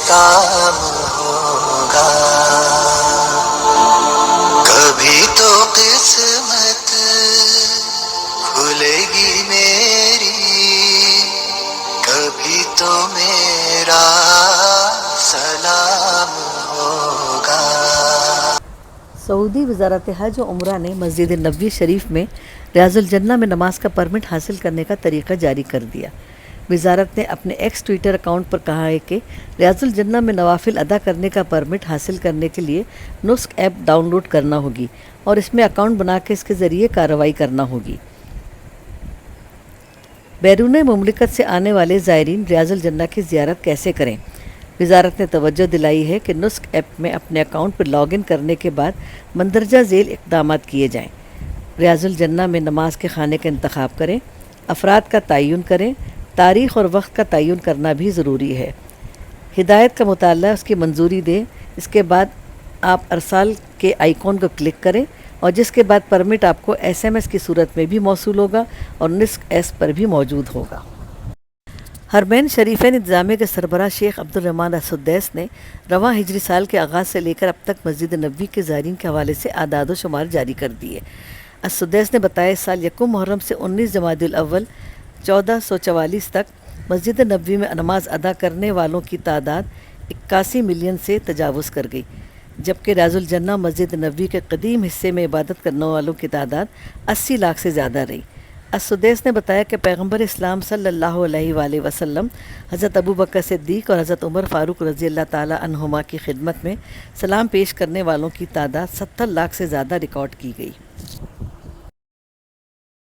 کام ہوگا، کبھی تو قسمت کھلے گی میری، کبھی تو میرا سلام ہوگا۔ سعودی وزارت حج و عمرہ نے مسجد نبوی شریف میں ریاض الجنہ میں نماز کا پرمٹ حاصل کرنے کا طریقہ جاری کر دیا۔ وزارت نے اپنے ایکس ٹویٹر اکاؤنٹ پر کہا ہے کہ ریاض الجنہ میں نوافل ادا کرنے کا پرمٹ حاصل کرنے کے لیے نسک ایپ ڈاؤن لوڈ کرنا ہوگی اور اس میں اکاؤنٹ بنا کے اس کے ذریعے کارروائی کرنا ہوگی۔ بیرون مملکت سے آنے والے زائرین ریاض الجنہ کی زیارت کیسے کریں؟ وزارت نے توجہ دلائی ہے کہ نسک ایپ میں اپنے اکاؤنٹ پر لاگ ان کرنے کے بعد مندرجہ ذیل اقدامات کیے جائیں۔ ریاض الجنہ میں نماز کے خانے کا انتخاب کریں، افراد کا تعین کریں، تاریخ اور وقت کا تعین کرنا بھی ضروری ہے۔ ہدایت کا مطالعہ اس کی منظوری دیں، اس کے بعد آپ ارسال کے آئیکن کو کلک کریں اور جس کے بعد پرمٹ آپ کو ایس ایم ایس کی صورت میں بھی موصول ہوگا اور نسک ایس پر بھی موجود ہوگا۔ حرمین شریفین انتظامیہ کے سربراہ شیخ عبدالرحمن السدیس نے رواں ہجری سال کے آغاز سے لے کر اب تک مسجد نبوی کے زائرین کے حوالے سے اعداد و شمار جاری کر دیے۔ السدیس نے بتایا اس سال یکم محرم سے 19 جمادی الاول 1444 تک مسجد نبوی میں نماز ادا کرنے والوں کی تعداد 81 ملین سے تجاوز کر گئی، جبکہ ریاض الجنہ مسجد نبوی کے قدیم حصے میں عبادت کرنے والوں کی تعداد 80 لاکھ سے زیادہ رہی۔ السدیس نے بتایا کہ پیغمبر اسلام صلی اللہ علیہ وآلہ وسلم حضرت ابوبکر صدیق اور حضرت عمر فاروق رضی اللہ تعالی عنہما کی خدمت میں سلام پیش کرنے والوں کی تعداد 70 لاکھ سے زیادہ ریکارڈ کی گئی۔